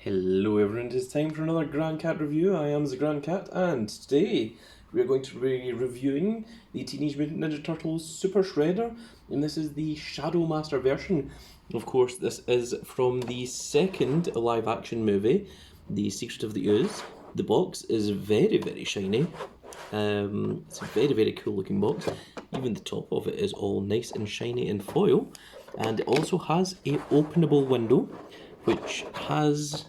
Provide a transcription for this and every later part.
Hello everyone, it is time for another Grand Cat review. I am the Grand Cat, and today we are going to be reviewing the Teenage Mutant Ninja Turtles Super Shredder, and this is the Shadow Master version. Of course, this is from the second live action movie, The Secret of the Ooze. The box is very, very shiny. It's a very, very cool looking box. Even the top of it is all nice and shiny in foil, and it also has a openable window which has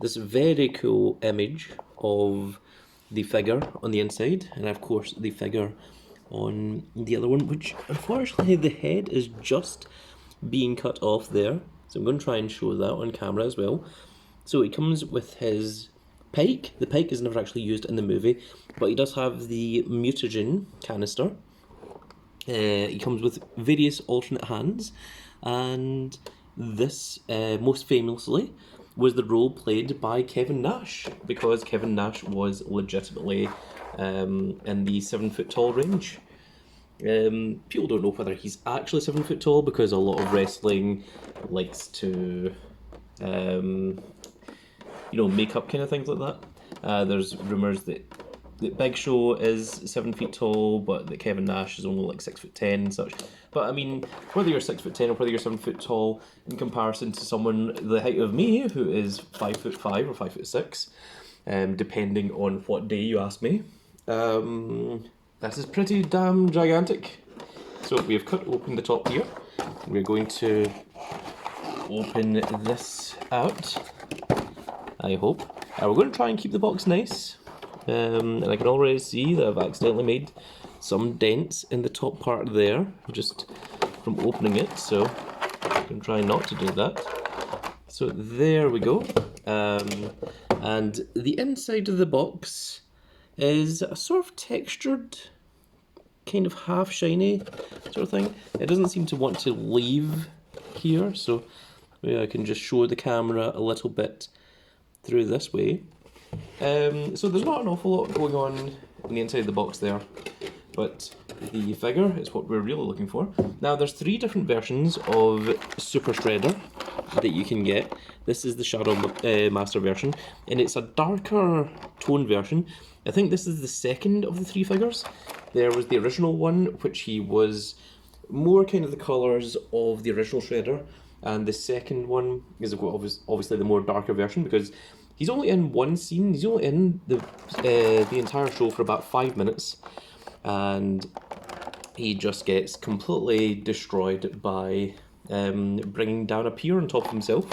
this very cool image of the figure on the inside, and of course the figure on the other one, which unfortunately the head is just being cut off there. So I'm going to try and show that on camera as well. So he comes with his pike. The pike is never actually used in the movie, but he does have the mutagen canister. He comes with various alternate hands, and this, most famously, was the role played by Kevin Nash, because Kevin Nash was legitimately in the 7 foot tall range. People don't know whether he's actually 7 foot tall, because a lot of wrestling likes to, make up kind of things like that. There's rumours that Big Show is 7 feet tall, but that Kevin Nash is only like 6'10" and such. But I mean, whether you're 6'10" or whether you're 7 foot tall, in comparison to someone the height of me, who is 5'5" or 5'6", depending on what day you ask me, that is pretty damn gigantic. So we have cut open the top here. We're going to open this out, I hope. We're going to try and keep the box nice. And I can already see that I've accidentally made some dents in the top part there, just from opening it, so I can try not to do that. So there we go. And the inside of the box is a sort of textured, kind of half shiny sort of thing. It doesn't seem to want to leave here, so maybe I can just show the camera a little bit through this way. So there's not an awful lot going on the inside of the box there, but the figure is what we're really looking for. Now there's 3 different versions of Super Shredder that you can get. This is the Shadow Master version, and it's a darker tone version. I think this is the second of the 3 figures. There was the original one, which he was more kind of the colours of the original Shredder, and the second one is obviously the more darker version, because he's only in one scene. He's only in the entire show for about 5 minutes, and he just gets completely destroyed by bringing down a pier on top of himself.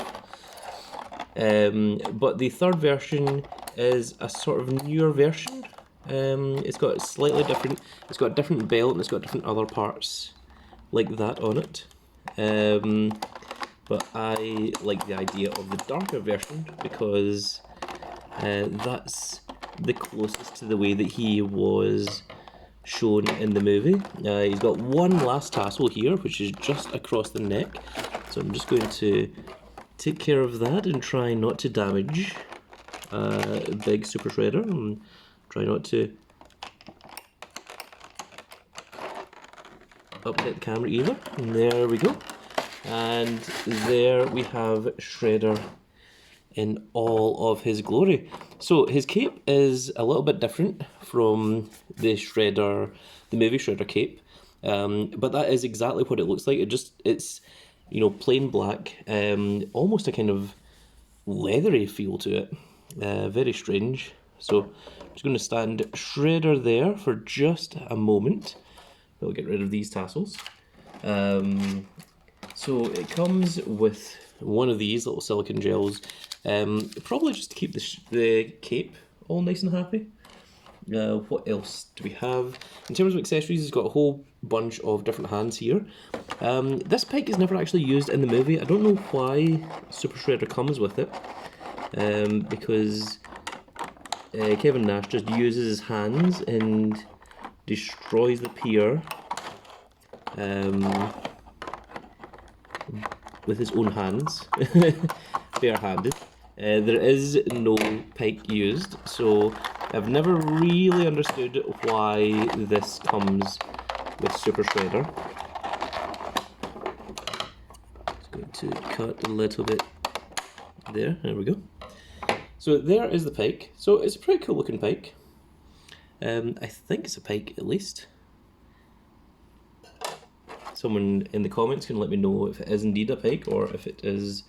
But the third version is a sort of newer version. It's got slightly different. It's got a different belt, and it's got different other parts like that on it. But I like the idea of the darker version, because that's the closest to the way that he was shown in the movie. He's got one last tassel here, which is just across the neck, so I'm just going to take care of that and try not to damage Big Super Shredder, and try not to upset the camera either. And there we go. And there we have Shredder in all of his glory. So his cape is a little bit different from the movie Shredder cape, but that is exactly what it looks like. It's plain black, almost a kind of leathery feel to it. Very strange. So I'm just going to stand Shredder there for just a moment. We'll get rid of these tassels. So it comes with one of these little silicone gels, probably just to keep the cape all nice and happy. What else do we have? In terms of accessories, it's got a whole bunch of different hands here. This pike is never actually used in the movie. I don't know why Super Shredder comes with it, because Kevin Nash just uses his hands and destroys the pier with his own hands, bare-handed. There is no pike used, so I've never really understood why this comes with Super Shredder. Just going to cut a little bit There we go. So there is the pike. So it's a pretty cool looking pike. I think it's a pike at least. Someone in the comments can let me know if it is indeed a pike or if it is,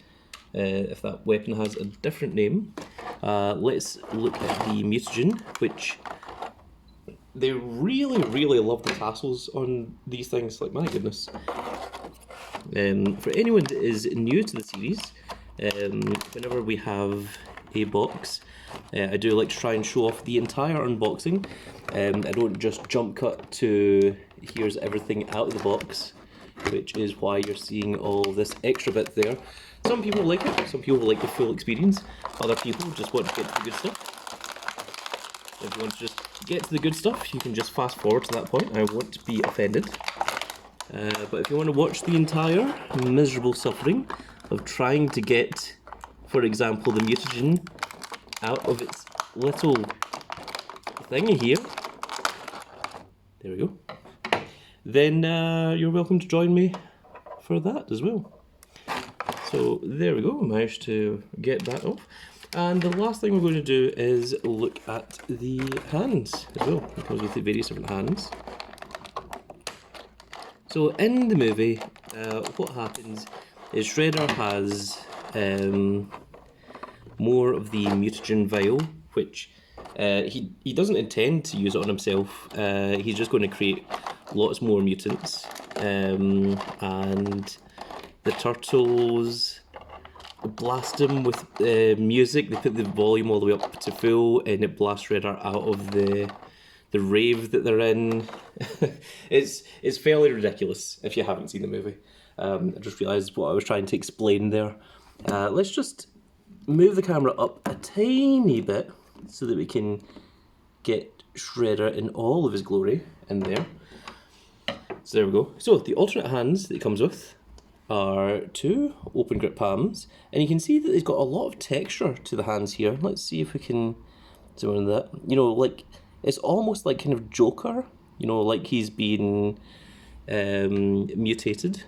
if that weapon has a different name. Let's look at the mutagen, which they really love the tassels on these things. Like, my goodness. For anyone that is new to the series, whenever we have a box, I do like to try and show off the entire unboxing. I don't just jump cut to here's everything out of the box, which is why you're seeing all this extra bit there. Some people like it, some people like the full experience, other people just want to get to the good stuff. If you want to just get to the good stuff, you can just fast forward to that point. I won't be offended. But if you want to watch the entire miserable suffering of trying to get, for example, the mutagen out of its little thingy here, there we go, then you're welcome to join me for that as well. So there we go, I managed to get that off. And the last thing we're going to do is look at the hands as well. It comes with the various different hands. So in the movie, what happens is Shredder has more of the mutagen vial, which he doesn't intend to use it on himself. He's just going to create lots more mutants, and the turtles blast him with music. They put the volume all the way up to full, and it blasts Shredder out of the rave that they're in. It's fairly ridiculous if you haven't seen the movie. I just realised what I was trying to explain there. Let's just move the camera up a tiny bit so that we can get Shredder in all of his glory in there. So there we go. So the alternate hands that it comes with are two open grip palms, and you can see that it's got a lot of texture to the hands here. Let's see if we can zoom in that. You know, like, it's almost like kind of Joker, you know, like he's been mutated.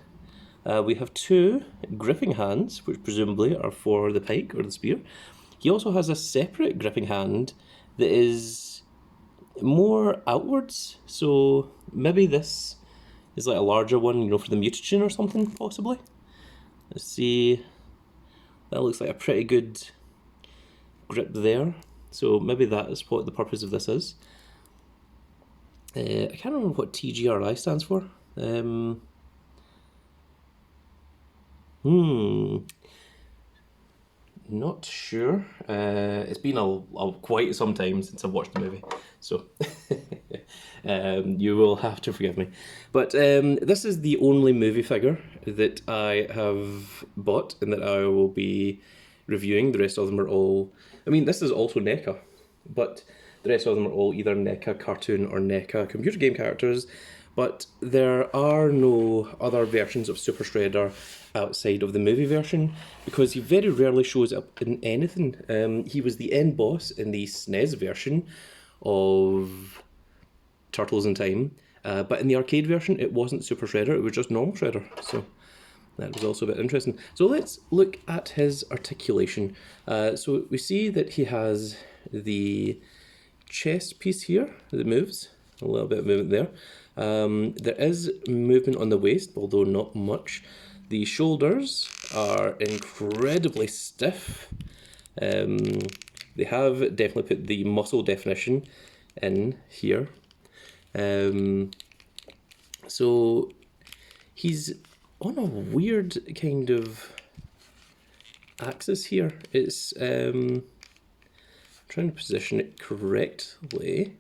We have two gripping hands, which presumably are for the pike or the spear. He also has a separate gripping hand that is more outwards, so maybe this is like a larger one, you know, for the mutagen or something, possibly. Let's see, that looks like a pretty good grip there. So maybe that is what the purpose of this is. I can't remember what TGRI stands for. Not sure. It's been quite some time since I've watched the movie, so you will have to forgive me. But this is the only movie figure that I have bought and that I will be reviewing. The rest of them are all... I mean, this is also Neca, but the rest of them are all either Neca cartoon or Neca computer game characters. But there are no other versions of Super Shredder outside of the movie version, because he very rarely shows up in anything. He was the end boss in the SNES version of Turtles in Time, but in the arcade version it wasn't Super Shredder, it was just normal Shredder, so that was also a bit interesting. So let's look at his articulation. So we see that he has the chest piece here that moves, a little bit of movement there. There is movement on the waist, although not much. The shoulders are incredibly stiff. They have definitely put the muscle definition in here. So he's on a weird kind of axis here. It's trying to position it correctly.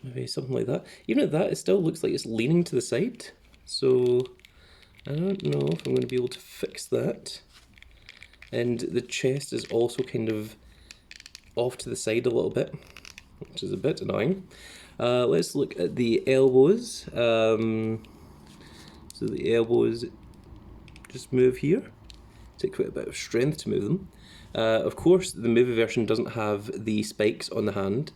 Maybe something like that. Even at that, it still looks like it's leaning to the side. So I don't know if I'm going to be able to fix that. And the chest is also kind of off to the side a little bit, which is a bit annoying. Let's look at the elbows. So the elbows just move here. Take quite a bit of strength to move them. Of course, the movie version doesn't have the spikes on the hand.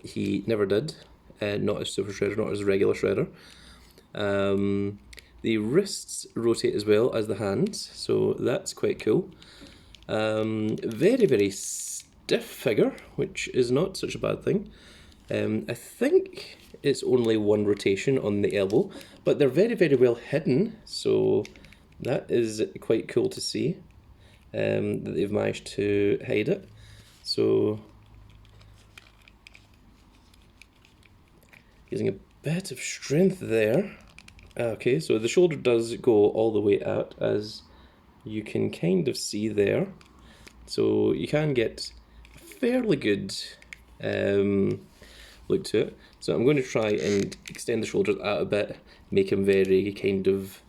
He never did, not as Super Shredder, not as regular Shredder. The wrists rotate as well as the hands, so that's quite cool. Very, very stiff figure, which is not such a bad thing. I think it's only one rotation on the elbow, but they're very, very well hidden, so that is quite cool to see, that they've managed to hide it. So, using a bit of strength there. Okay, so the shoulder does go all the way out, as you can kind of see there. So you can get a fairly good look to it. So I'm going to try and extend the shoulders out a bit, make him very kind of,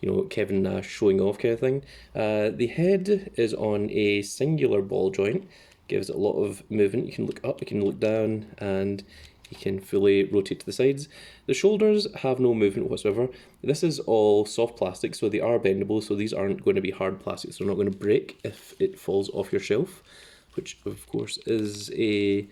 you know, Kevin Nash showing off kind of thing. The head is on a singular ball joint, gives it a lot of movement. You can look up, you can look down, and you can fully rotate to the sides. The shoulders have no movement whatsoever. This is all soft plastic, so they are bendable, so these aren't going to be hard plastics. They're not going to break if it falls off your shelf, which of course is a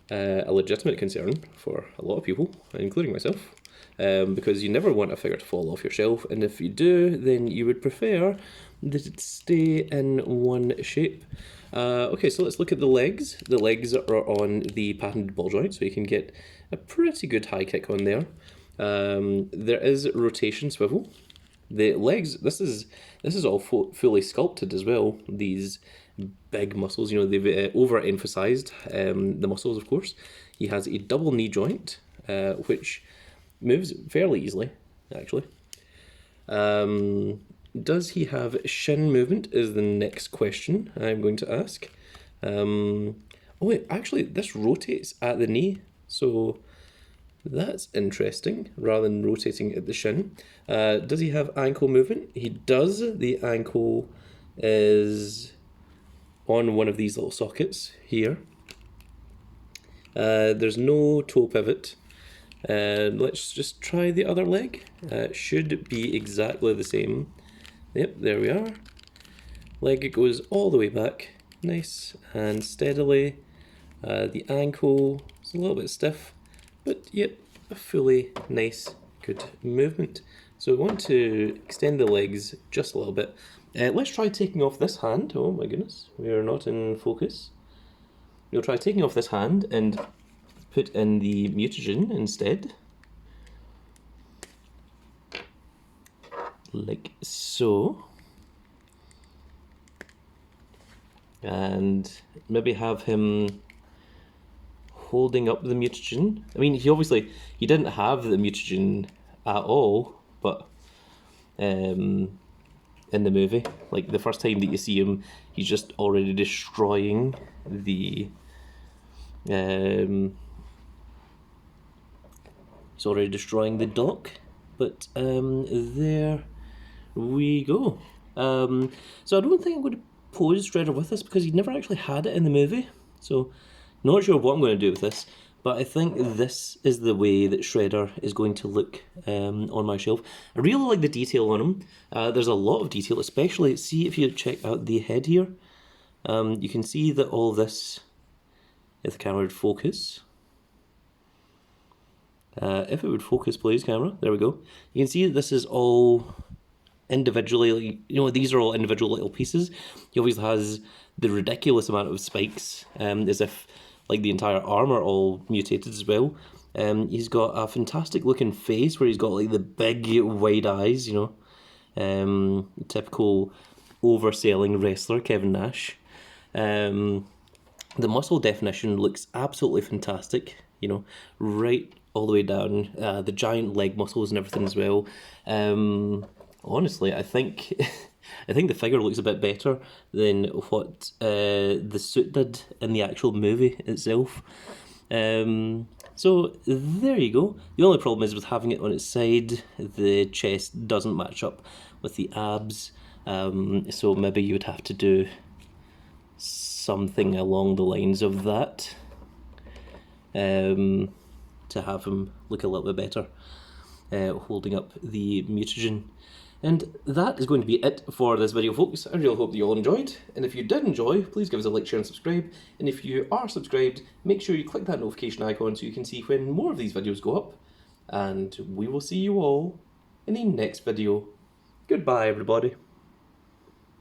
legitimate concern for a lot of people, including myself, because you never want a figure to fall off your shelf, and if you do, then you would prefer that it stay in one shape. Okay, so let's look at the legs. The legs are on the patented ball joint, so you can get a pretty good high kick on there. There is rotation swivel. The legs, this is all fully sculpted as well. These big muscles, you know, they've overemphasized the muscles, of course. He has a double knee joint, which moves fairly easily, actually. Does he have shin movement is the next question I'm going to ask. Oh wait, actually this rotates at the knee, so that's interesting, rather than rotating at the shin. Does he have ankle movement? He does. The ankle is on one of these little sockets here. There's no toe pivot. Let's just try the other leg. Should be exactly the same. Yep, there we are. Leg goes all the way back, nice and steadily. The ankle is a little bit stiff, but yep, a fully nice, good movement. So we want to extend the legs just a little bit. Let's try taking off this hand. Oh my goodness, we are not in focus. We'll try taking off this hand and put in the mutagen instead. Like so. And maybe have him holding up the mutagen. I mean, he didn't have the mutagen at all, but in the movie, like the first time that you see him, he's just already destroying the dock. But there we go. So I don't think I'm going to pose Shredder with this, because he never actually had it in the movie, so not sure what I'm going to do with this, but I think this is the way that Shredder is going to look on my shelf. I really like the detail on him. There's a lot of detail, especially, see if you check out the head here, you can see that all this, if the camera would focus, if it would focus please camera, there we go, you can see that this is all individually, you know, these are all individual little pieces. He obviously has the ridiculous amount of spikes, as if like the entire arm are all mutated as well. He's got a fantastic looking face where he's got like the big wide eyes, you know, typical overselling wrestler Kevin Nash. The muscle definition looks absolutely fantastic, you know, right all the way down, the giant leg muscles and everything as well. Honestly, I think the figure looks a bit better than what the suit did in the actual movie itself. So there you go. The only problem is with having it on its side, the chest doesn't match up with the abs. So maybe you would have to do something along the lines of that to have him look a little bit better, holding up the mutagen. And that is going to be it for this video, folks. I really hope that you all enjoyed. And if you did enjoy, please give us a like, share and subscribe. And if you are subscribed, make sure you click that notification icon so you can see when more of these videos go up. And we will see you all in the next video. Goodbye, everybody.